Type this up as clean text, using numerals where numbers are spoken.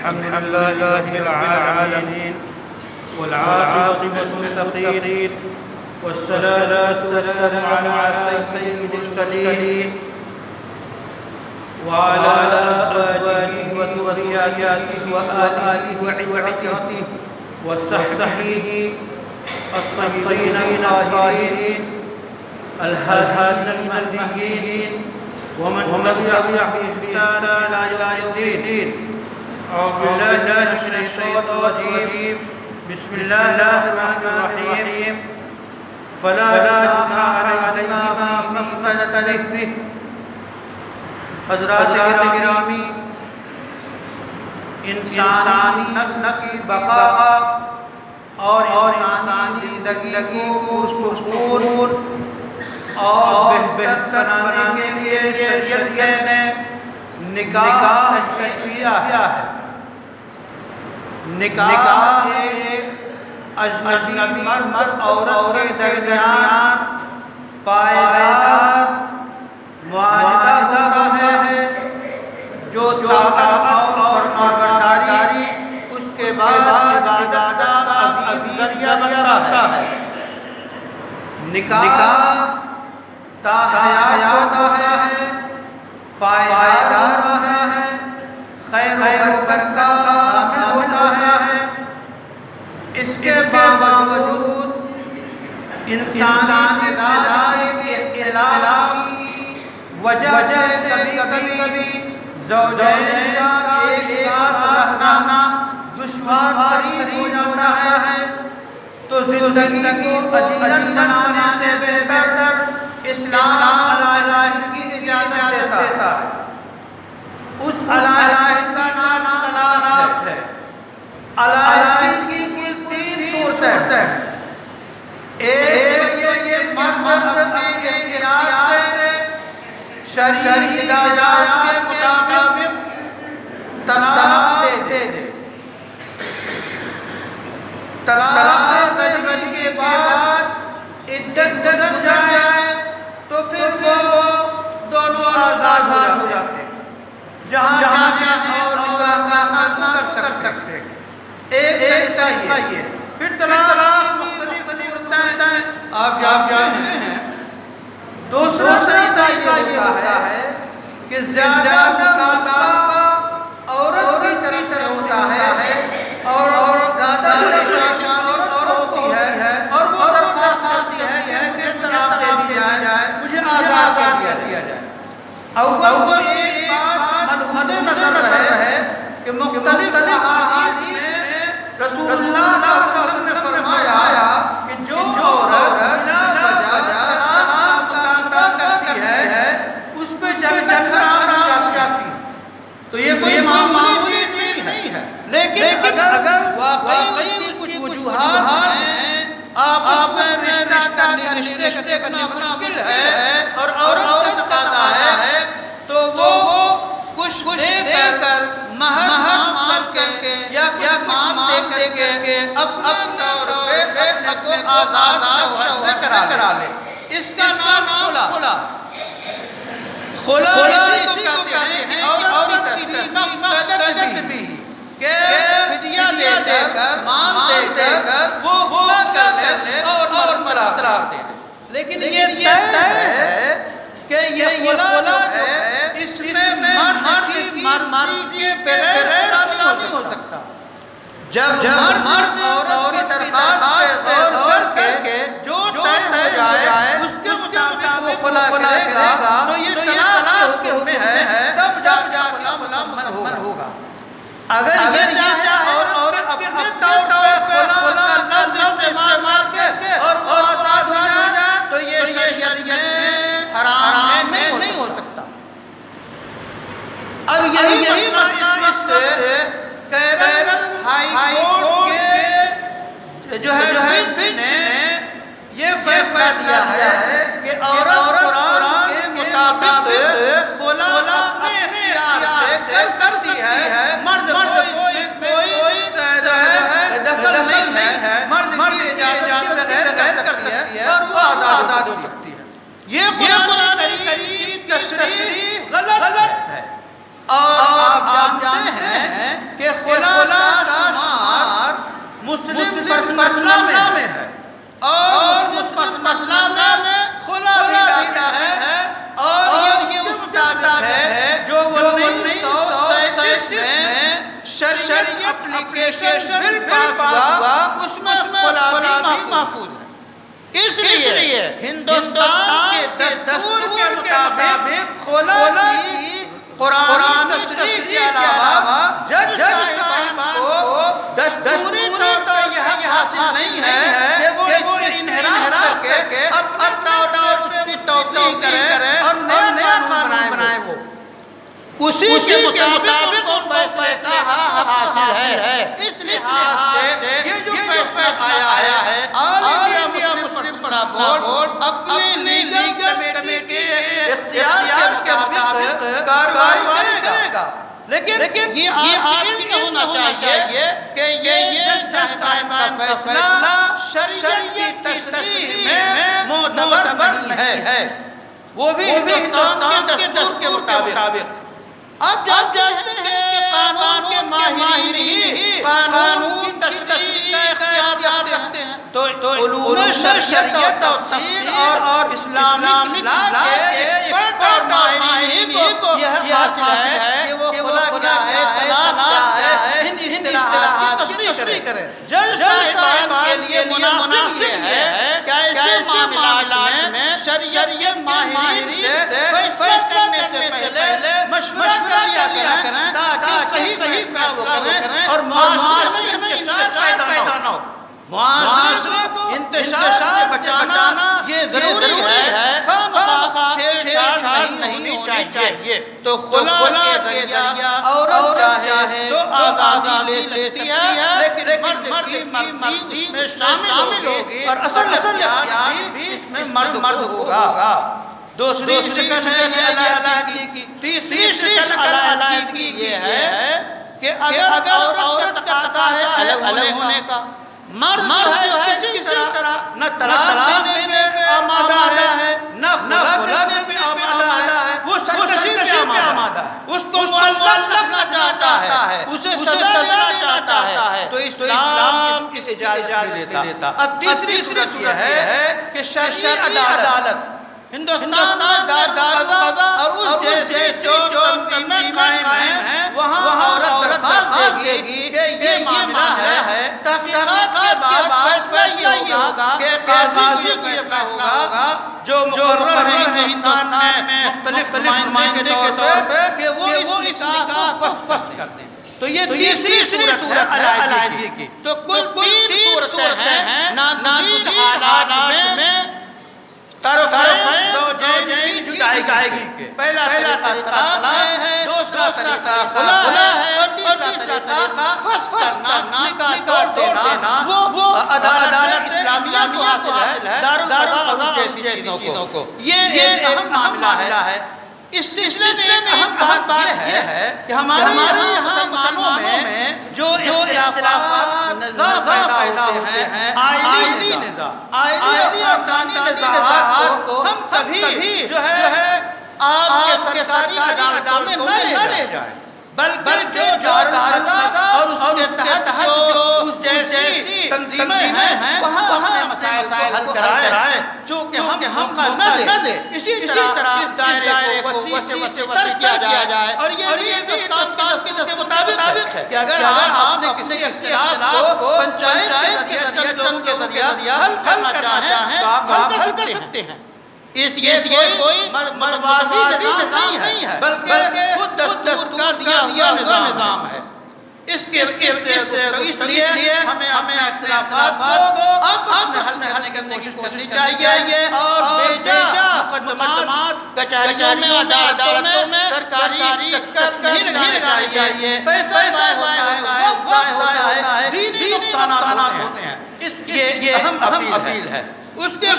الحمد لله رب العالمين والعاقبة للمتقين والصلاة والسلام على سيد المرسلين وعلى أزواجه وذرياته وآله وعترته وصحبه الطيبين الطاهرين الهادين المهديين ومن تبعهم بإحسان إلى يوم الدين. أعوذ بالله من الشيطان الرجيم. بسم الله الرحمن الرحيم. فلا جناح عليهما فيما افتدت به. حضرات گرامی، انسانی نسل کی بقا اور انسانی زندگی کو سکون اور بہتر بنانے کے لیے شریعت نے نکاح کیا ہے. نکاح ایک اجنبی مرد عورت کے درمیان پائیدار معاہدہ ہے جو طاعت اور فرمانبرداری اس کے بعد عبادت کا عظیم ذریعہ بنتا ہے. نکاح تاحیات ہے، پائیدار ہے، خیر و برکت کا حامل ہوتا ہے. اس کے باوجود انسانی رائے کے اختلاف کی وجہ سے کبھی زوجین کا ایک ساتھ رہنا دشوار ہو جاتا ہے. تو زندگی کو اجیرن بنانے سے بہتر اسلام علیحدگی کی اجازت دیتا ہے. اس علیحدگی کا نام طلاق ہے. علیحدگی کی تین صورتیں ہیں. ایک یہ مرد کے اختیار سے شرعی ہدایات کے مطابق طلاق دے دے. طلاق کے بعد عدت گزر جائے تو پھر وہ دونوں آزاد ہو جاتے ہیں، جہاں اور نکاح کر سکتے ہیں. ایک یہ پھر طلاق مختلف صورتیں آپ جانتے ہیں. دوسرا طریقہ یہ ہوتا ہے کہ زیادہ مطالبہ عورت کی طرف سے ہوتا ہے اور زیادہ پریشانی عورت ہوتی ہے اور وہ درخواست کرتی ہے کہ طلاق دے دیا جائے، مجھے آزاد کر دیا جائے. اول ایک بات مد نظر ہے کہ مختلف احادیث میں رسول اللہ صلی اللہ علیہ وسلم نے فرمایا کہ جو عورت بلا وجہ طلاق کرتی ہے اس پہ جنت حرام ہو جاتی. تو یہ کوئی معمولی چیز نہیں ہے، لیکن اگر واقعی کچھ وجوہات ہیں، آپ میں رشتے کرنا مشکل ہے اور عورت کا ہے تو وہ کچھ دے کر مہر کر کے یا مال دے کے اپنے طور پہ اپنے کو آزاد شوہر سے کرا لے. اس کا نام خلا اسی کو کہتے ہیں کہ عورت کی تصدیق بھی کہ فدیہ دے کر مال دے کر وہ خلا کر لے اور طلاق دے دے. لیکن یہ طے ہے کہ یہ خلا ہے، اس میں مرد کی مرضی کے بغیر شامل نہیں ہو سکتا. جب مرد اور درخواست پہ غور کر کے جو طے ہو جائے اس کے مطابق وہ خلا کرے گا تو یہ طلاق کے حکم ہے، تب جا کے خلا من ہوگا. اگر یہ چاہے عورت اپنے طور پہ خلا لفظ استعمال کے اور آزاد ہو جائے تو یہ شریعت میں حرام نہیں ہو سکتا. اب یہی مسئلہ اس وقت کیرل ہائی کورٹ کے جو ہے بنچ نے یہ فیصلہ دیا ہے کہ عورت قرآن کے مطابق خلا اپنے اختیار سے کر سکتی ہے. مرد کو اس میں کوئی دخل نہیں ہے. مرد کی اجازت بغیر کر سکتی ہے اور وہ آزاد ہو سکتی ہے. یہ قرآن کریم کی تشریح غلط ہے. اور آپ جانتے ہیں کہ خلا کا شمار مسلم پرسنل میں ہے اور مسلم پرسنل میں خلا بھی داخل ہے اور یہ اس مطابق ہے جو 1937 میں شریعت اپلیکیشن بل پاس ہوا اس میں خلا بھی محفوظ ہے۔ اس لیے ہندوستان کے دستور کے مطابق خلا کی قرآن تشریح کے علاوہ جج صاحبان کو دستوری طور پر یہ حاصل نہیں ہے کہ وہ اس سے انحراف کر کے اب طور اس کی توسیع کریں اور نیا قانون بنائیں۔ وہ اسی کے مطابق ان فیصلہ حاصل ہے۔ اس لحاظ سے یہ جو فیصلہ آیا ہے عالمیہ مسلم بورڈ اپنے لیگل کمیٹی اختیار کے مطابق کارروائی کرے گا، لیکن یہ عادل ہونا چاہیے کہ یہ جج صاحبان کا فیصلہ شریعت کی تشریح میں معتبر نہیں ہے، وہ بھی ہندوستان کے دستور کے مطابق۔ اب جانتے ہیں کہ قانون کے ماہرین ہی قانون تشریح کا اختیار رکھتے ہیں، تو علوم شریعت تفسیر اور اسلامک لا کے ایکسپرٹ اور ماہرین کو یہ حاصل ہے کہ وہ خلا کیا ہے، طلاق کیا ہے، ان اصطلاحات کی تشریح کریں۔ جج صاحبان کے لیے مناسب یہ ہے کہ ایسے معاملات میں شریعت ماہرین سے فیصلہ کرنے سے پہلے مشورہ کیا کریں تاکہ صحیح فیصلہ کریں اور معاشرے میں انتشار پیدا نہ ہو۔ معاشرے کو انتشار سے بچانا یہ ضروری ہے، چھیڑ چھاڑ نہیں ہونی چاہیے۔ تو خلا کے ذریعہ عورت چاہے تو آزادی لے سکتی ہے، لیکن مرد کی مرضی اس میں شامل ہوگی اور اصل اختیار بھی اس میں مرد ہوگا۔ دوسری شکل ہے علیحدگی کی، تیسری شکل علیحدگی کی یہ ہے کہ اگر عورت کا تقاضا ہے الگ ہونے کا، مرد جو ہے کسی طرح نہ طلاق دینے میں آمادہ ہے نہ خلا دینے میں آمادہ ہے، وہ سرکشی میں آمادہ ہے، اس کو معلق رکھنا چاہتا ہے، اسے سزا دینا چاہتا ہے، تو اسلام اس کی اجازت دیتا۔ اب تیسری صورت یہ ہے کہ شرعی عدالت ہندوستان دارالقضا اور اس جیسے جو تنظیمیں قائم ہیں وہاں عورت درخواست دے گی کہ یہ معاملہ ہے، تحقیقات کے بعد فیصلہ یہ ہوگا کہ قاضی کو یہ فیصلہ ہوگا جو مقرر ہے ہندوستان میں مختلف نمائندے کے طور پہ کہ وہ اس نکاح کو فسخ کر دیں۔ تو یہ تیسری صورت ہے علیحدگی کی۔ تو کل تین صورتیں ہیں ناگزیر حالات میں طرفین زوجین کی جدائی کے۔ پہلا طریقہ طلاق ہے، دوسرا طریقہ خلا ہے اور تیسرا طریقہ فسخ کرنا، نکاح توڑ دینا۔ وہ عدالت اسلامیہ کو حاصل ہے، دارالقضا جیسی چیزوں کو۔ یہ ایک اہم معاملہ ہے۔ اس سلسلے میں اہم بات یہ ہے کہ ہمارے یہاں مسلمانوں میں جو اختلافات نزاع پیدا ہوتے ہیں، آئلی اور ثانی نزاعات کو ہم کبھی جو ہے آپ کے سرکاری عدالتوں میں نہ لے جائیں، بلکہ جو دارالقضا اور اس کے تحت جو اس جیسی تنظیمیں ہیں وہاں اپنے مسائل کو حل کرائیں، چونکہ ہم کا نہ دیں۔ اسی طرح اس دائرے کو وسیع سے وسیع کیا جائے، اور یہ بھی ہندوستان کے دستور کے مطابق ہے کہ اگر آپ نے کسی اختلاف کو پنچایت کے ذریعے حل کرنا چاہیں تو آپ حل کر سکتے ہیں۔ یہ کوئی موازی نظام نہیں ہے، بلکہ خود دستور کا دیا ہوا نظام ہے۔ اس لیے ہمیں اختلافات کو اب حل کرنے کی کوشش کرنی چاہیے اور بیجا مقدمات کچہریوں میں، عدالتوں میں سرکاری چکر نہیں لگانے چاہیے۔ پیسہ ضائع ہوتا ہے، دینی نقصانات ہوتے ہیں۔ یہ اہم اپیل ہے۔ اس کے